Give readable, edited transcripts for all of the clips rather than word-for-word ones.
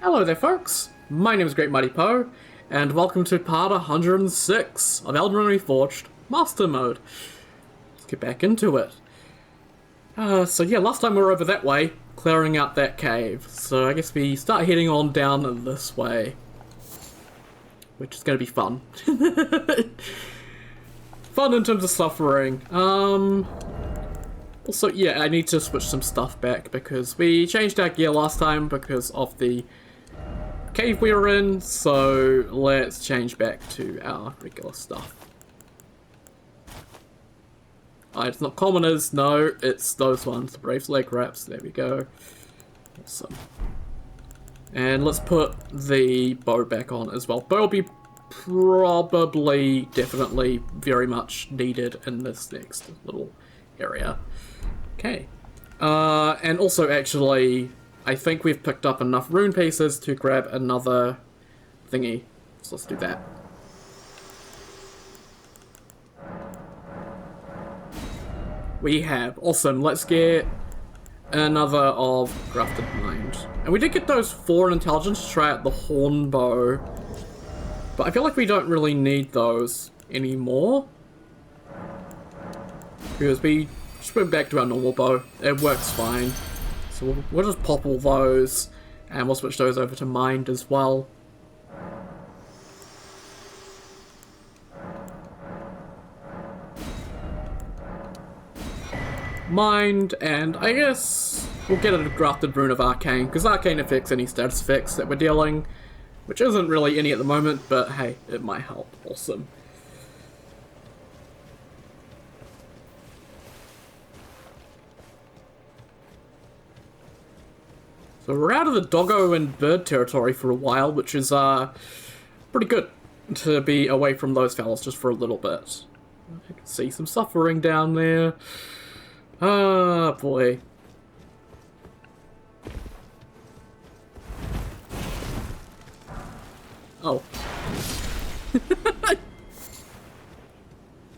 Hello there folks, my name is Great Mighty Poe, and welcome to part 106 of Elden Ring Reforged Master Mode. Let's get back into it. So yeah, last time we were over that way, clearing out that cave, so I guess we start heading on down this way. Which is going to be fun. Fun in terms of suffering. Also, yeah, I need to switch some stuff back because we changed our gear last time because of the cave we were in, so let's change back to our regular stuff. It's not commoners, no, it's those ones, the Brave's leg wraps, there we go. Awesome. And let's put the bow back on as well. Bow will be probably, definitely, very much needed in this next little area. Okay. And also, actually, I think we've picked up enough rune pieces to grab another thingy. So let's do that. We have. Awesome. Let's get another of Grafted Mind. And we did get those 4 in intelligence to try out the horn bow. But I feel like we don't really need those anymore. Because we just went back to our normal bow. It works fine. So we'll just pop all those. And we'll switch those over to Mind as well. Mind, and I guess we'll get a Grafted Rune of Arcane, because Arcane affects any status effects that we're dealing, which isn't really any at the moment, but hey, it might help. Awesome. So we're out of the doggo and bird territory for a while, which is pretty good to be away from those fellas just for a little bit. I can see some suffering down there. Ah, boy. Oh.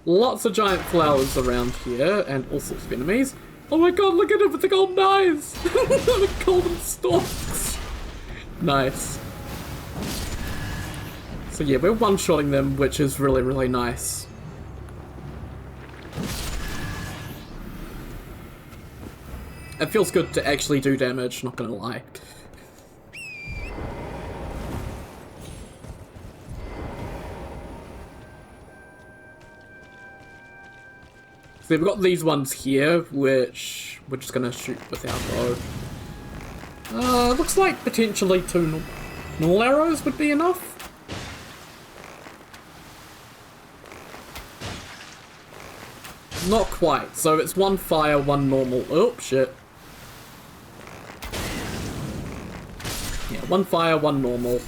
Lots of giant flowers around here, and all sorts of enemies. Oh my god, look at it with the golden eyes! The golden stalks! Nice. So yeah, we're one-shotting them, which is really, really nice. It feels good to actually do damage, not gonna lie. So we've got these ones here, which we're just gonna shoot with our bow. Looks like potentially 2 normal arrows would be enough. Not quite, so it's 1 fire, 1 normal. Oh, shit. Yeah, 1 fire, 1 normal.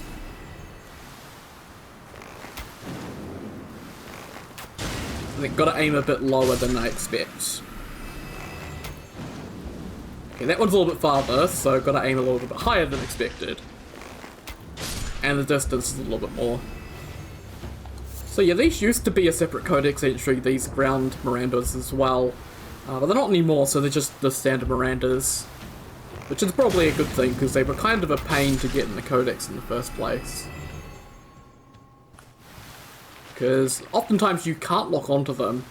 I think gotta aim a bit lower than I expect. Okay, that one's a little bit farther, so gotta aim a little bit higher than expected. And the distance is a little bit more. So yeah, these used to be a separate codex entry, these ground Mirandas as well. But they're not anymore, so they're just the standard Mirandas. Which is probably a good thing, because they were kind of a pain to get in the codex in the first place. Because oftentimes you can't lock onto them.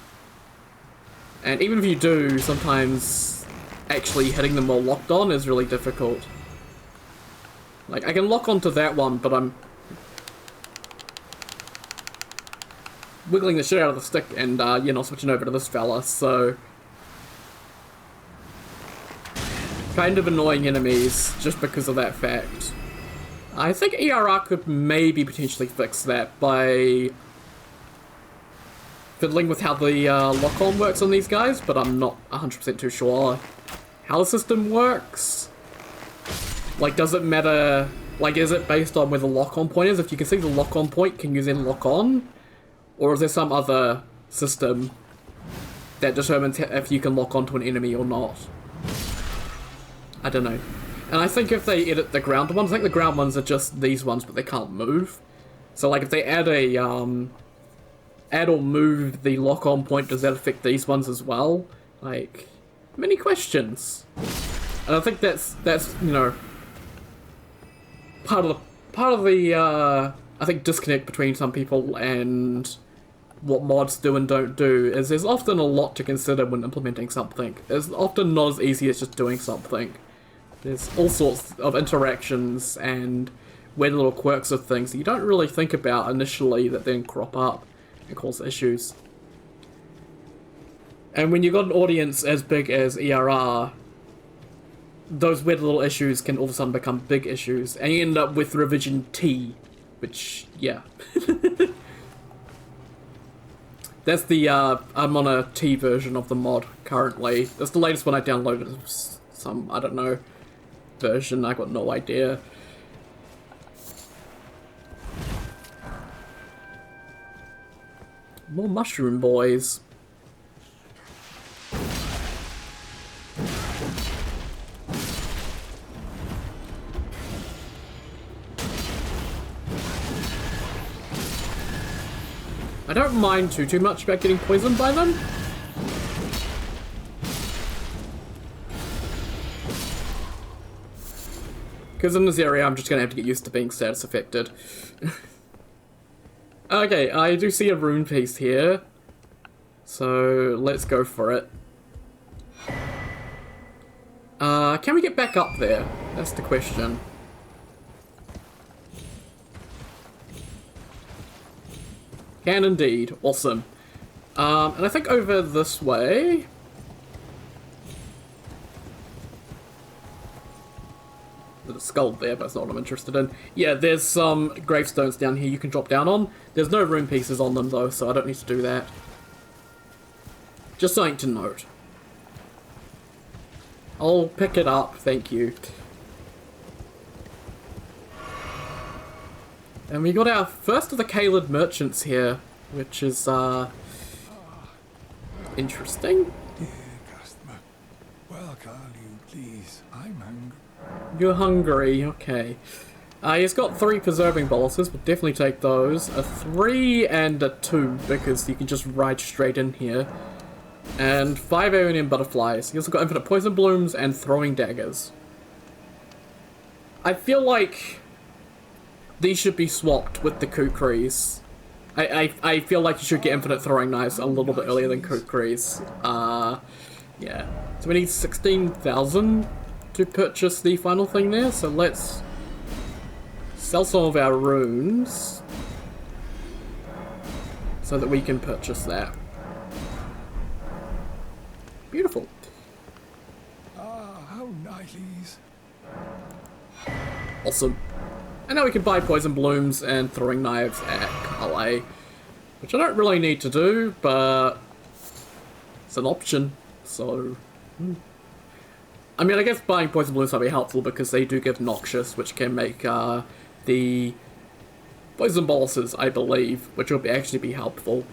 And even if you do, sometimes actually hitting them while locked on is really difficult. Like, I can lock onto that one, but I'm wiggling the shit out of the stick and, you know, switching over to this fella, so kind of annoying enemies just because of that fact. I think ERR could maybe potentially fix that by fiddling with how the lock-on works on these guys, but I'm not 100% too sure how the system works. Like, does it matter, like, is it based on where the lock-on point is? If you can see the lock-on point, can you then lock on? Or is there some other system that determines if you can lock onto an enemy or not? I don't know. And I think if they edit the ground ones, I think the ground ones are just these ones, but they can't move. So, like, if they add a, add or move the lock-on point, does that affect these ones as well? Like, many questions. And I think that's, you know, part of the I think disconnect between some people and what mods do and don't do is there's often a lot to consider when implementing something. It's often not as easy as just doing something. There's all sorts of interactions and weird little quirks of things that you don't really think about initially that then crop up and cause issues. And when you've got an audience as big as ERR, those weird little issues can all of a sudden become big issues, and you end up with revision T, which, yeah. That's the, I'm on a T version of the mod currently. That's the latest one I downloaded. Some, I don't know, version, I got no idea. More mushroom boys. I don't mind too much about getting poisoned by them. Because in this area I'm just going to have to get used to being status affected. Okay, I do see a rune piece here. So let's go for it. Can we get back up there? That's the question. Can indeed. Awesome. And I think over this way... There's a skull there, but that's not what I'm interested in. Yeah, there's some gravestones down here you can drop down on. There's no rune pieces on them, though, so I don't need to do that. Just something to note. I'll pick it up, thank you. And we got our first of the Caelid merchants here, which is, interesting. Dear customer, well, call you, please. I'm hungry. You're hungry, okay. He's got 3 preserving boluses, we'll definitely take those. A 3 and a 2, because you can just ride straight in here. And 5 Aeonian butterflies. He's also got infinite poison blooms and throwing daggers. I feel like these should be swapped with the kukris. I feel like you should get infinite throwing knives a little bit earlier than kukris. Yeah. So we need 16,000 to purchase the final thing there, so let's sell some of our runes so that we can purchase that. Beautiful. Ah, how nice. Awesome. And now we can buy poison blooms and throwing knives at Calais, which I don't really need to do, but it's an option, so... I mean, I guess buying poison blooms might be helpful because they do give noxious, which can make the poison boluses, I believe, which will actually be helpful.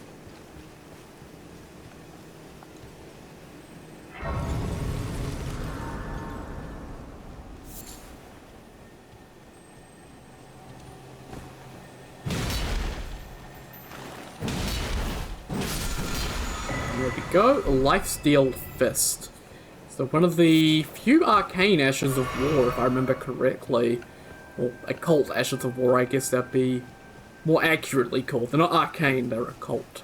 There we go, Lifesteal Fist. So one of the few arcane Ashes of War, if I remember correctly. Or occult Ashes of War, I guess that'd be more accurately called. They're not arcane, they're occult.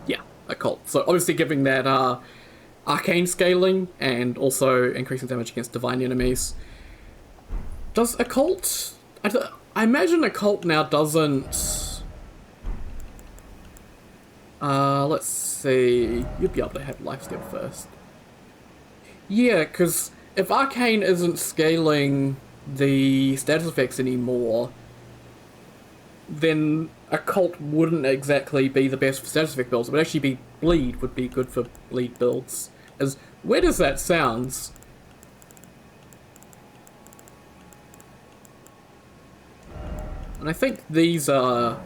Yeah, occult. So obviously giving that arcane scaling and also increasing damage against divine enemies. Does occult... I imagine occult now doesn't... let's see... You'd be able to have lifesteal first. Yeah, because if arcane isn't scaling the status effects anymore, then occult wouldn't exactly be the best for status effect builds. It would actually be bleed would be good for bleed builds. As weird as that sounds... And I think these are...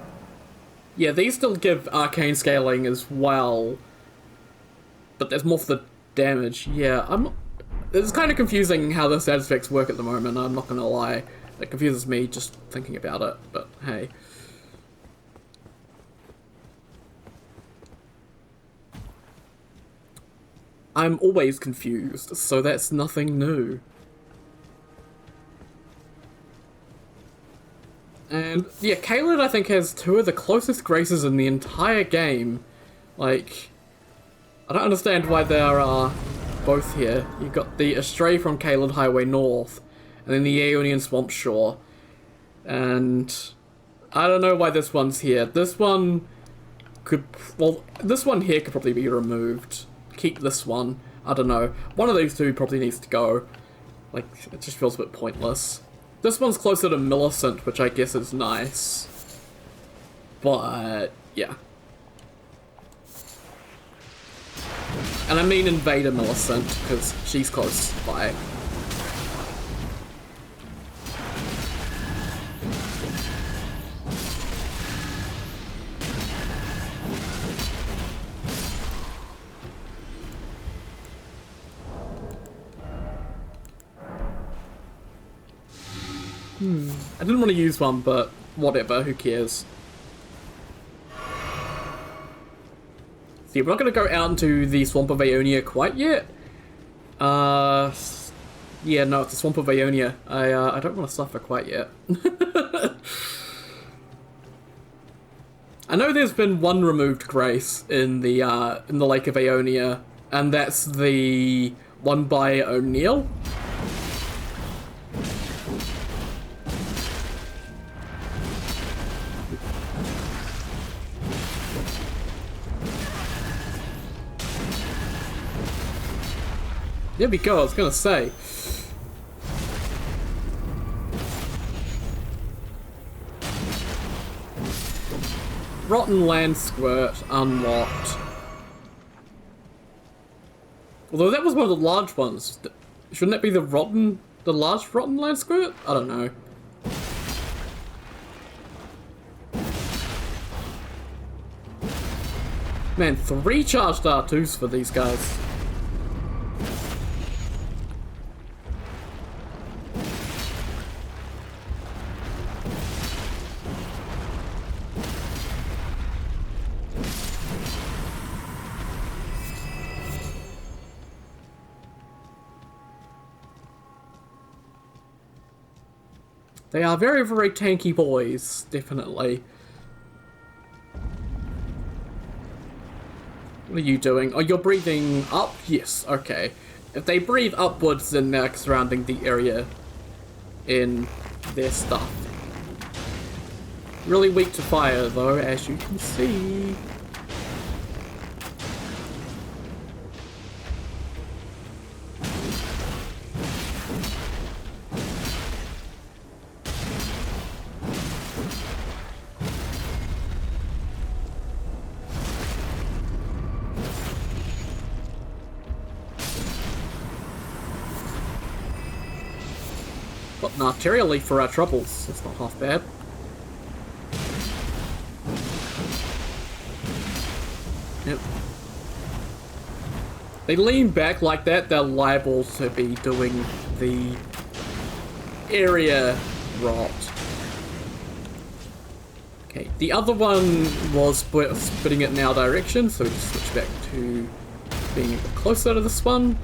Yeah, these still give arcane scaling as well. But there's more for the damage. Yeah, it's kind of confusing how the status effects work at the moment, I'm not gonna lie. It confuses me just thinking about it, but hey. I'm always confused, so that's nothing new. And yeah, Caelid I think has two of the closest graces in the entire game. Like, I don't understand why they are both here. You've got the Astray from Caelid Highway North, and then the Aeonian Swamp Shore. And I don't know why this one's here. This one could, well, this one here could probably be removed. Keep this one. I don't know. One of these two probably needs to go. Like, it just feels a bit pointless. This one's closer to Millicent, which I guess is nice. But, yeah. And I mean Invader Millicent, because she's close by. I didn't want to use one, but whatever, who cares? See, we're not going to go out into the Swamp of Aeonia quite yet. Yeah, no, it's the Swamp of Aeonia. I don't want to suffer quite yet. I know there's been one removed grace in the Lake of Aeonia, and that's the one by O'Neill. There we go, I was gonna say. Rotten Land Squirt unlocked. Although that was one of the large ones. Shouldn't that be the large Rotten Land Squirt? I don't know. Man, 3 charged R2s for these guys. They are very, very tanky boys, definitely. What are you doing? Oh, you're breathing up? Yes, okay. If they breathe upwards, then they're surrounding the area in their stuff. Really weak to fire, though, as you can see. Got an arterial leaf for our troubles. That's not half bad. Yep. They lean back like that, they're liable to be doing the area rot. Okay, the other one was spitting it in our direction, so we just switch back to being a bit closer to this one.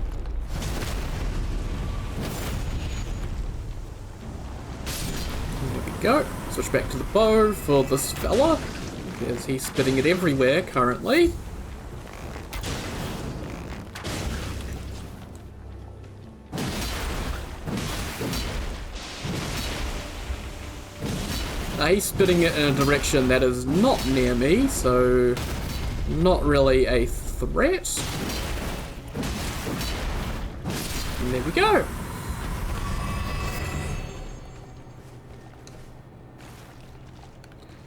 Go. Switch back to the bow for this fella, because he's spitting it everywhere currently. Now he's spitting it in a direction that is not near me, so not really a threat. And there we go.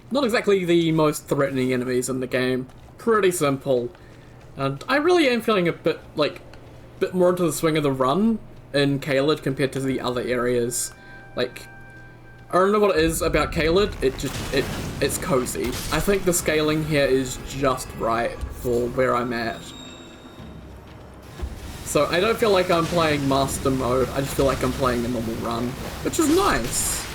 Not exactly the most threatening enemies in the game. Pretty simple. And I really am feeling a bit more into the swing of the run in Caelid compared to the other areas. Like, I don't know what it is about Caelid, it's cozy. I think the scaling here is just right for where I'm at. So I don't feel like I'm playing Master Mode, I just feel like I'm playing a normal run, which is nice.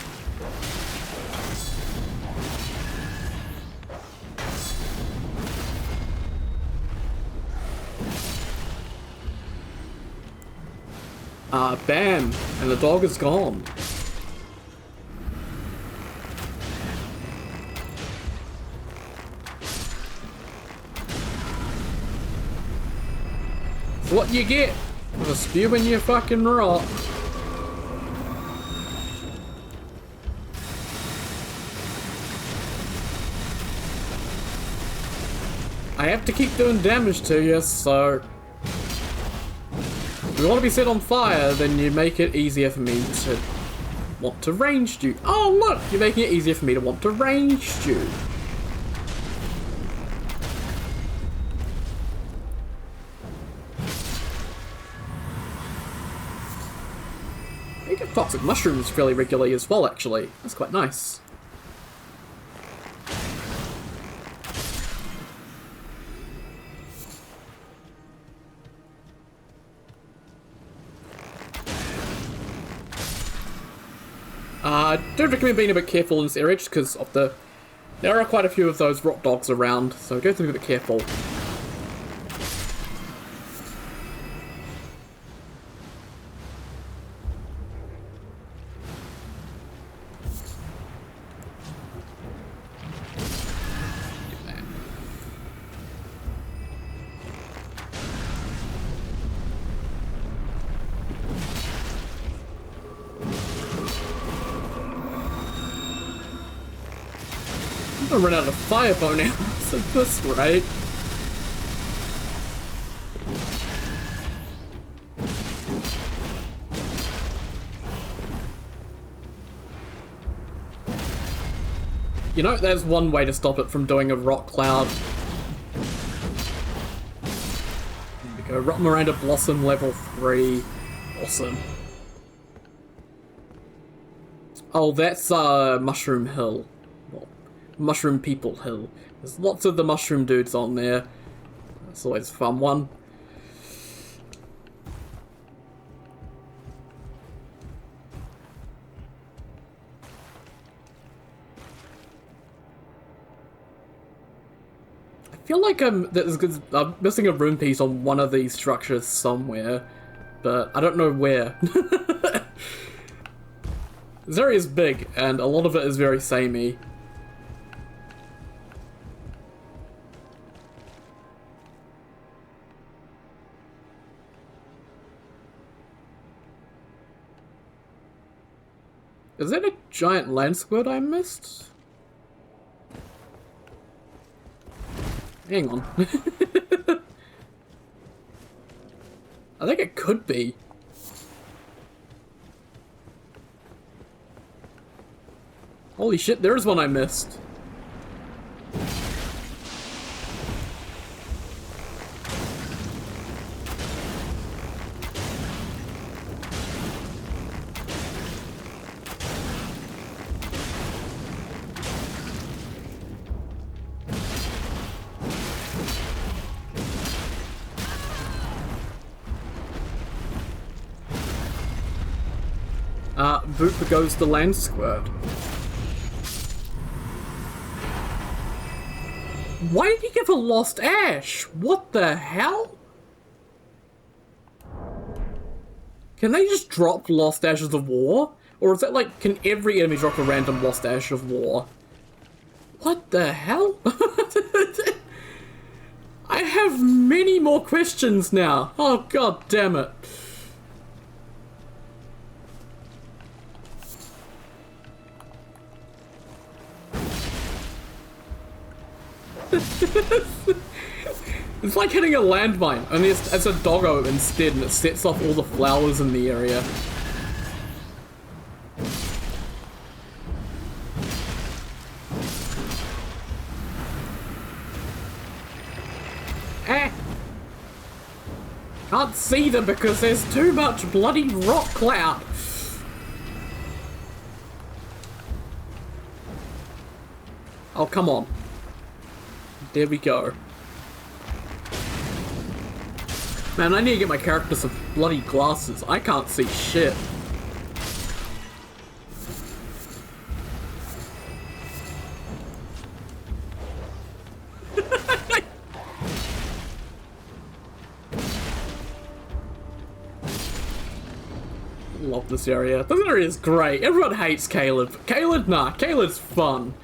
Bam! And the dog is gone. It's what you get for spewing your fucking rock. I have to keep doing damage to you, so if you want to be set on fire, then you make it easier for me to want to range you. Oh look, you're making it easier for me to want to range you. I get toxic mushrooms fairly regularly as well, actually. That's quite nice. I do recommend being a bit careful in this area just because of there are quite a few of those rock dogs around, so go to be a bit careful. I'm gonna run out of fireball now. So this right. You know, there's one way to stop it from doing a rock cloud. Here we go, Rock Miranda Blossom level 3. Awesome. Oh, that's Mushroom Hill. Mushroom People Hill. There's lots of the mushroom dudes on there. That's always a fun one. I feel like I'm missing a room piece on one of these structures somewhere, but I don't know where. This area is big, and a lot of it is very samey. Is that a giant land squid I missed? Hang on. I think it could be. Holy shit, there's one I missed. Boop goes the land squirt. Why did he give a lost ash? What the hell? Can they just drop lost ashes of war? Or is that like, can every enemy drop a random lost ash of war? What the hell? I have many more questions now. Oh god damn it. It's like hitting a landmine, only it's a doggo instead, and it sets off all the flowers in the area. Ah! Can't see them because there's too much bloody rock cloud. Oh, come on. There we go. Man, I need to get my character some bloody glasses. I can't see shit. love this area. This area is great. Everyone hates Caleb. Caleb, nah. Caleb's fun.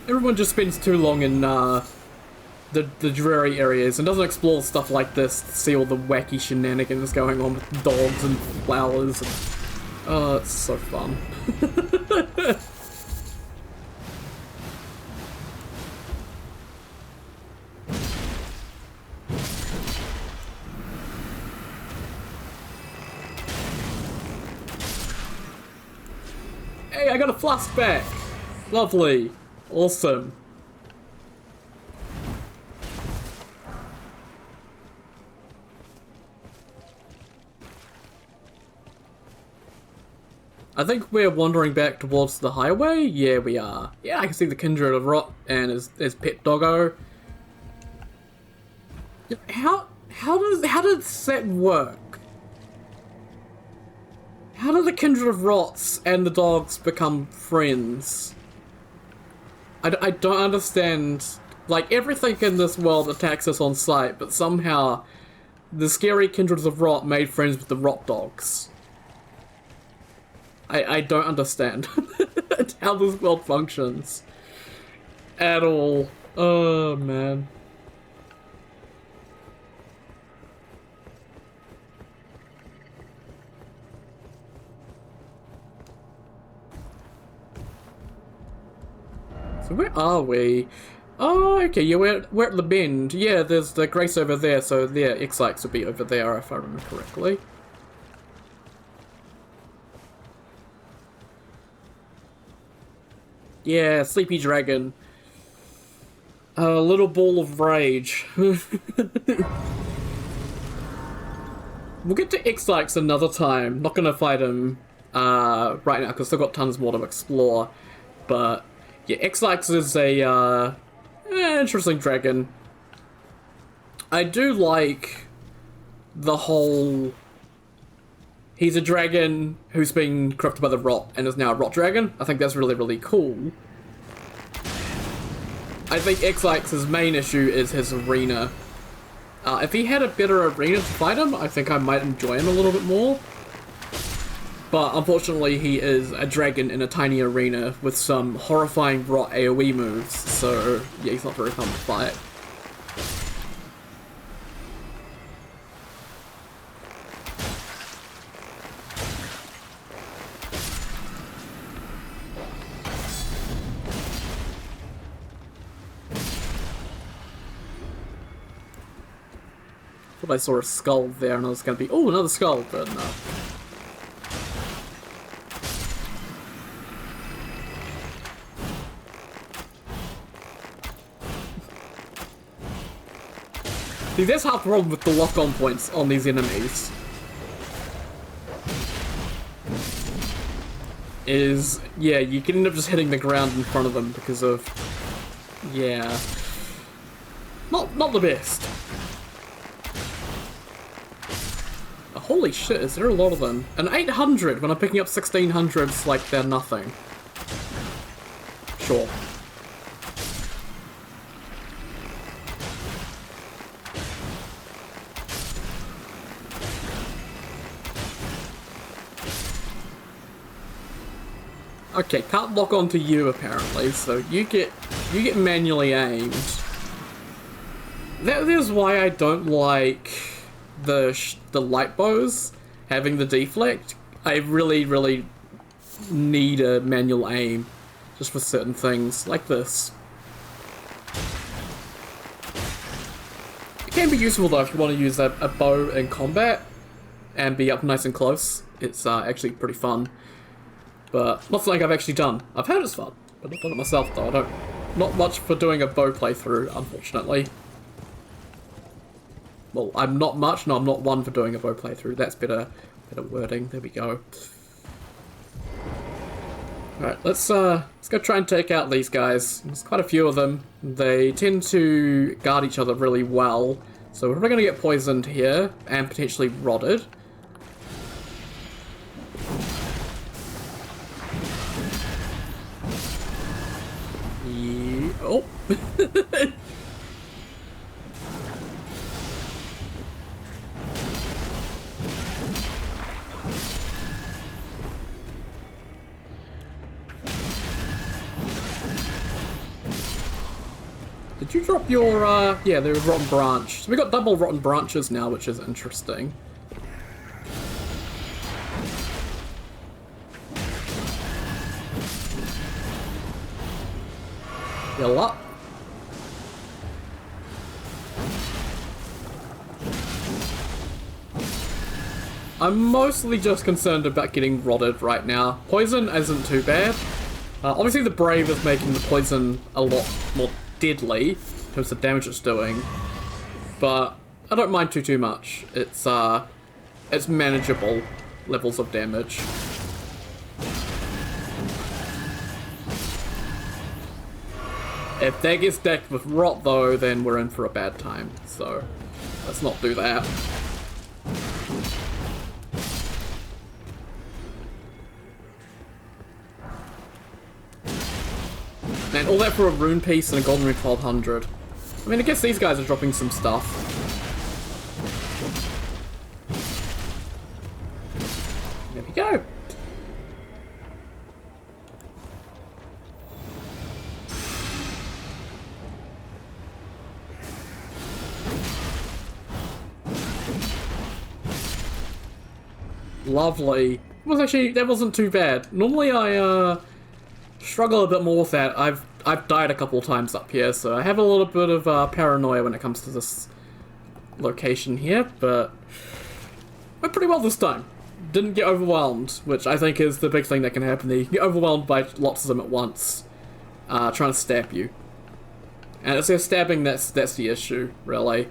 Everyone just spends too long in the dreary areas and doesn't explore stuff like this to see all the wacky shenanigans going on with dogs and flowers. And, oh, it's so fun. Hey, I got a flask back! Lovely. Awesome. I think we're wandering back towards the highway. Yeah, we are. Yeah, I can see the Kindred of Rot and his pet doggo. How does that work? How do the Kindred of Rots and the dogs become friends? I don't understand. Like, everything in this world attacks us on sight, but somehow the scary Kindreds of Rot made friends with the Rot dogs. I don't understand how this world functions at all. Oh, man. So where are we? Oh, okay, yeah, we're at the bend. Yeah, there's the Grace over there, so yeah, X-Likes would be over there if I remember correctly. Yeah, Sleepy Dragon. A little ball of rage. We'll get to X-Likes another time. Not gonna fight him right now, because I've still got tons more to explore. But yeah, X-Likes is a interesting dragon. I do like the whole... He's a dragon who's been corrupted by the rot and is now a rot dragon. I think that's really, really cool. I think X-Likes' main issue is his arena. If he had a better arena to fight him, I think I might enjoy him a little bit more. But unfortunately, he is a dragon in a tiny arena with some horrifying rot AoE moves, so yeah, he's not very fun to fight. I saw a skull there and I was gonna be, oh, another skull, but no. See, that's half the problem with the lock-on points on these enemies. Is, yeah, you can end up just hitting the ground in front of them because of, yeah, not the best. Holy shit, is there a lot of them? An 800 when I'm picking up 1600s like they're nothing. Sure. Okay, can't lock onto you apparently, so you get manually aimed. That is why I don't like the light bows having the deflect. I really need a manual aim just for certain things like this. It can be useful though if you want to use a bow in combat and be up nice and close. It's actually pretty fun, but not something I've actually done. I've heard it's fun, but not done it myself though. Not much for doing a bow playthrough, unfortunately. Well, I'm not much, no, I'm not one for doing a bow playthrough. That's better wording. There we go. Alright, let's go try and take out these guys. There's quite a few of them. They tend to guard each other really well. So we're probably going to get poisoned here, and potentially rotted. Oh. Did you drop your, yeah, there was Rotten Branch. So we got double Rotten Branches now, which is interesting. Heal up. I'm mostly just concerned about getting rotted right now. Poison isn't too bad. Obviously the Brave is making the poison a lot more deadly in terms of damage it's doing, but I don't mind too much. It's manageable levels of damage. If that gets decked with rot though, then we're in for a bad time, so let's not do that. Man, all that for a rune piece and a golden ring 1200. I mean, I guess these guys are dropping some stuff. There we go. Lovely. That wasn't too bad. Normally I struggle a bit more with that. I've died a couple times up here, so I have a little bit of paranoia when it comes to this location here, but went pretty well this time. Didn't get overwhelmed, which I think is the big thing that can happen there. You can get overwhelmed by lots of them at once, trying to stab you. And it's their stabbing that's the issue, really.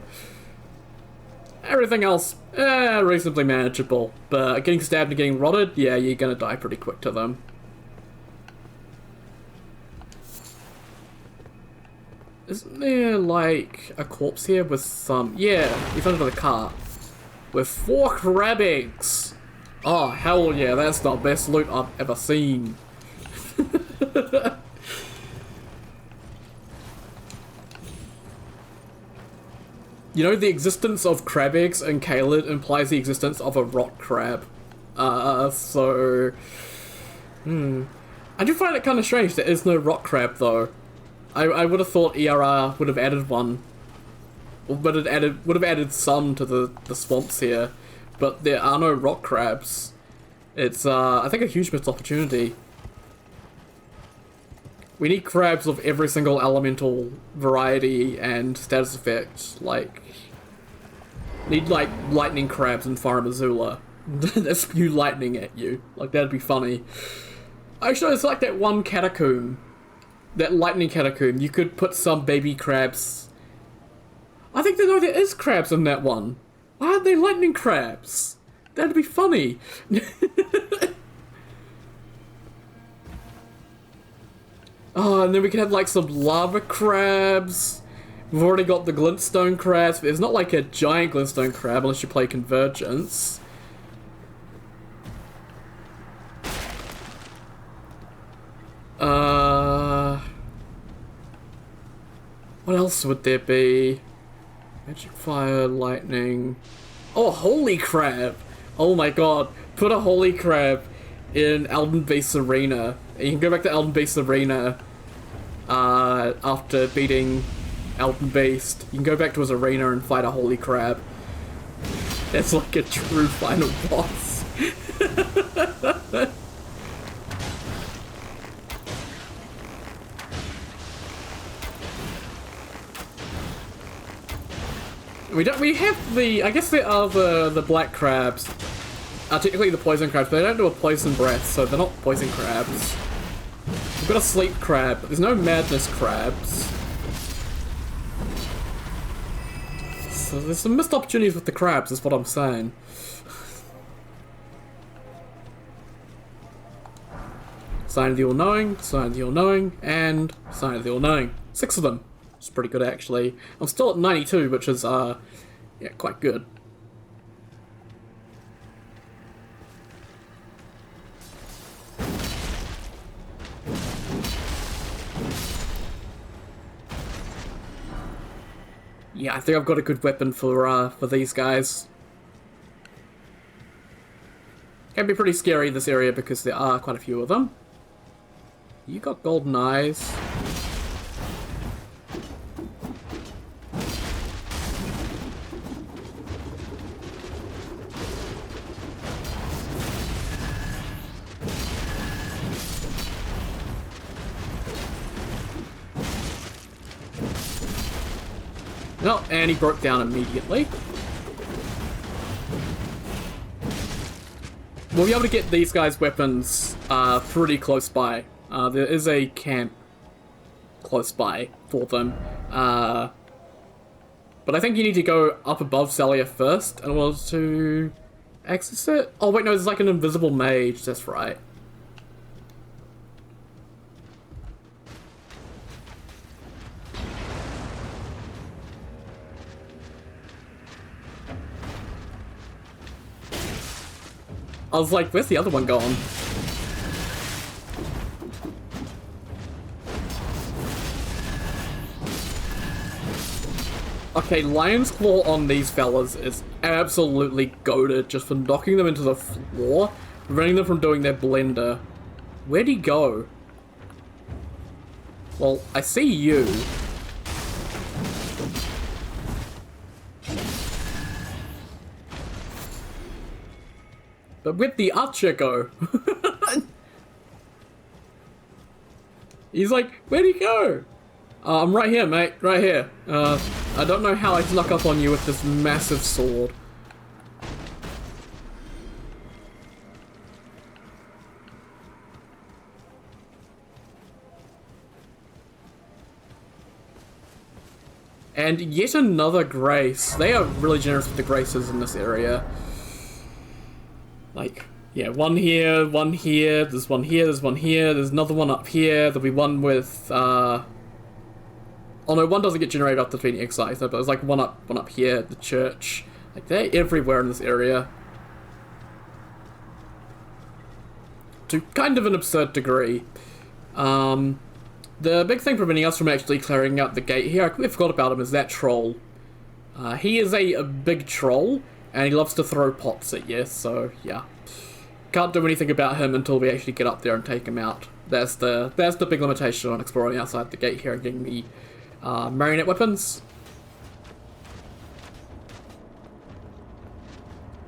Everything else, reasonably manageable, but getting stabbed and getting rotted, yeah, you're gonna die pretty quick to them. Isn't there, like, a corpse here with some... Yeah, he's under the cart. With 4 crab eggs! Oh, hell yeah, that's the best loot I've ever seen. You know, the existence of crab eggs in Caelid implies the existence of a rock crab. I do find it kind of strange there is no rock crab, though. I would have thought ERR would have added one. Would have added some to the swamps here. But there are no rock crabs. It's, I think, a huge missed opportunity. We need crabs of every single elemental variety and status effect. Like, need, like, lightning crabs in Farum Azula. That spew lightning at you. Like, that'd be funny. Actually, it's like that one catacomb. That lightning catacomb. You could put some baby crabs. I think there is crabs in that one. Why aren't they lightning crabs? That'd be funny. Oh, and then we can have like some lava crabs. We've already got the glintstone crabs, but there's not like a giant glintstone crab unless you play Convergence. What else would there be? Magic fire, lightning. Oh, holy crab! Oh my god, put a holy crab in Elden Beast Arena. And you can go back to Elden Beast Arena after beating Elden Beast. You can go back to his arena and fight a holy crab. That's like a true final boss. We have the, I guess there are the black crabs. Technically the poison crabs, but they don't do a poison breath, so they're not poison crabs. We've got a sleep crab, but there's no madness crabs. So there's some missed opportunities with the crabs, is what I'm saying. Sign of the All-Knowing, Sign of the All-Knowing, and Sign of the All-Knowing. 6 of them. It's pretty good, actually. I'm still at 92, which is, yeah, quite good. Yeah, I think I've got a good weapon for these guys. Can be pretty scary, this area, because there are quite a few of them. You got golden eyes. No, and he broke down immediately. We'll be able to get these guys' weapons pretty close by. There is a camp close by for them. But I think you need to go up above Salia first in order to access it. Oh wait, no, there's like an invisible mage, that's right. I was like, where's the other one gone? Okay, Lion's Claw on these fellas is absolutely goated just for knocking them into the floor, preventing them from doing their blender. Where'd he go? Well, I see you. But where'd the archer go? He's like, where'd he go? I'm right here, mate. Right here. I don't know how I snuck up on you with this massive sword. And yet another grace. They are really generous with the graces in this area. Like, yeah, one here, there's one here, there's one here, there's another one up here, there'll be one with, oh no, one doesn't get generated after defeating exiles, but there's like one up here at the church. Like, they're everywhere in this area. To kind of an absurd degree. The big thing preventing us from actually clearing out the gate here, I completely forgot about him, is that troll. He is a big troll, and he loves to throw pots at you, so yeah. Can't do anything about him until we actually get up there and take him out. That's the big limitation on exploring outside the gate here and getting the marionette weapons.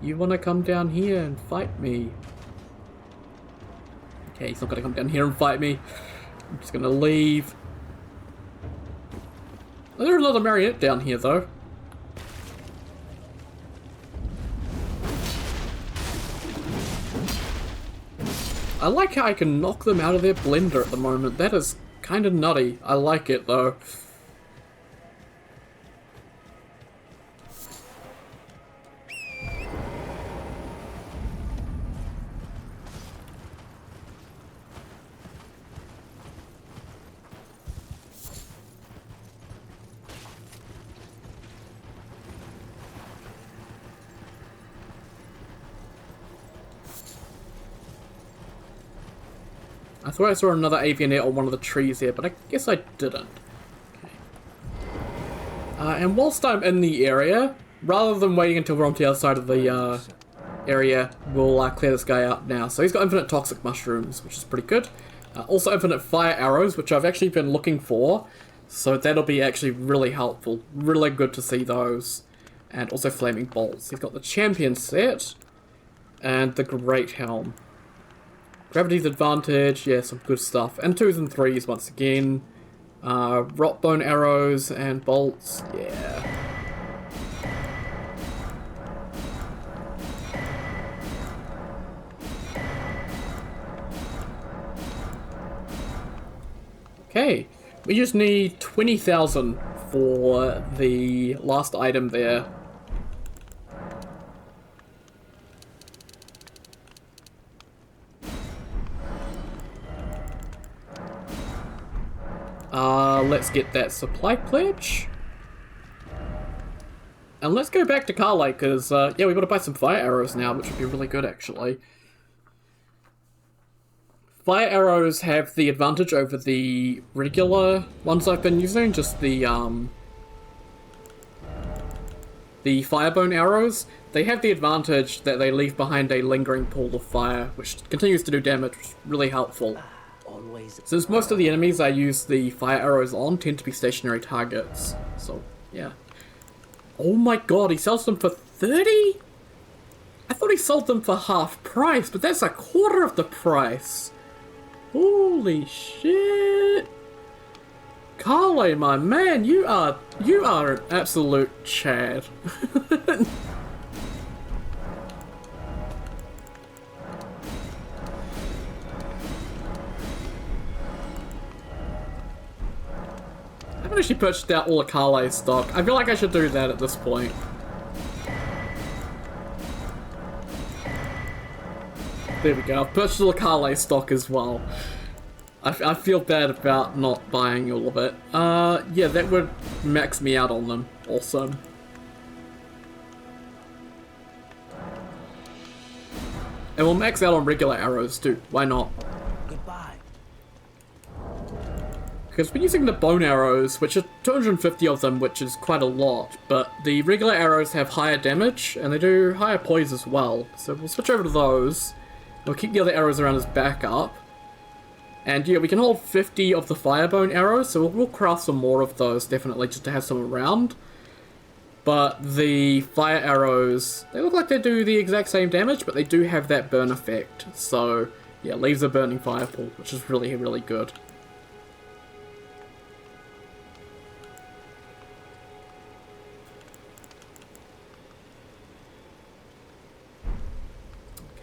You wanna come down here and fight me? Okay, he's not gonna come down here and fight me. I'm just gonna leave. There's a lot of marionette down here though. I like how I can knock them out of their blender at the moment. That is kind of nutty. I like it though. I thought I saw another Aeonia on one of the trees here, but I guess I didn't. Okay. And whilst I'm in the area, rather than waiting until we're on the other side of the area, we'll clear this guy out now. So he's got infinite toxic mushrooms, which is pretty good. Also infinite fire arrows, which I've actually been looking for. So that'll be actually really helpful. Really good to see those. And also flaming bolts. He's got the champion set. And the great helm. Gravity's advantage, yeah, some good stuff. And 2s and 3s once again. Rot bone arrows and bolts, yeah. Okay, we just need 20,000 for the last item there. Let's get that supply pledge. And let's go back to Carlake, because, yeah, we've got to buy some fire arrows now, which would be really good, actually. Fire arrows have the advantage over the regular ones I've been using, just the the firebone arrows, they have the advantage that they leave behind a lingering pool of fire, which continues to do damage, which is really helpful. Since most of the enemies I use the fire arrows on tend to be stationary targets, so yeah. Oh my god, he sells them for 30? I thought he sold them for half price, but that's a quarter of the price. Holy shit. Carly, my man, you are an absolute Chad. I haven't actually purchased out all of Carly's stock. I feel like I should do that at this point. There we go, I've purchased all of Carly's stock as well. I feel bad about not buying all of it. Yeah, that would max me out on them. Awesome. And we'll max out on regular arrows too. Why not? Goodbye. Because we're using the bone arrows, which are 250 of them, which is quite a lot. But the regular arrows have higher damage, and they do higher poise as well. So we'll switch over to those. We'll keep the other arrows around as backup. And yeah, we can hold 50 of the firebone arrows, so we'll craft some more of those, definitely, just to have some around. But the fire arrows, they look like they do the exact same damage, but they do have that burn effect. So yeah, leaves a burning fire pool, which is really, really good.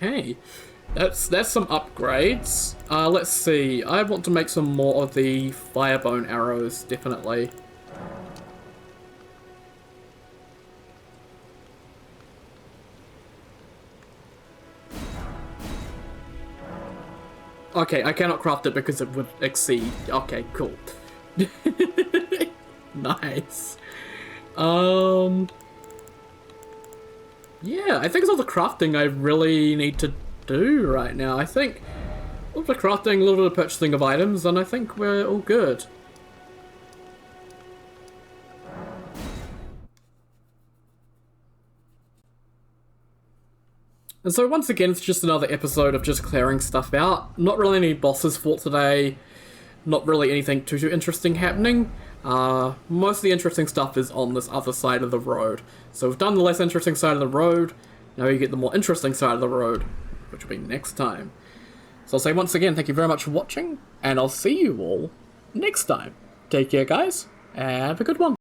Okay. That's some upgrades. Let's see. I want to make some more of the firebone arrows, definitely. Okay, I cannot craft it because it would exceed. Okay, cool. Nice. Yeah, I think it's all the crafting I really need to do right now. I think a little bit of crafting, a little bit of purchasing of items, and I think we're all good. And so once again, it's just another episode of just clearing stuff out. Not really any bosses fought today. Not really anything too interesting happening. Most of the interesting stuff is on this other side of the road. So we've done the less interesting side of the road. Now you get the more interesting side of the road, which will be next time. So I'll say once again, thank you very much for watching, and I'll see you all next time. Take care, guys, and have a good one.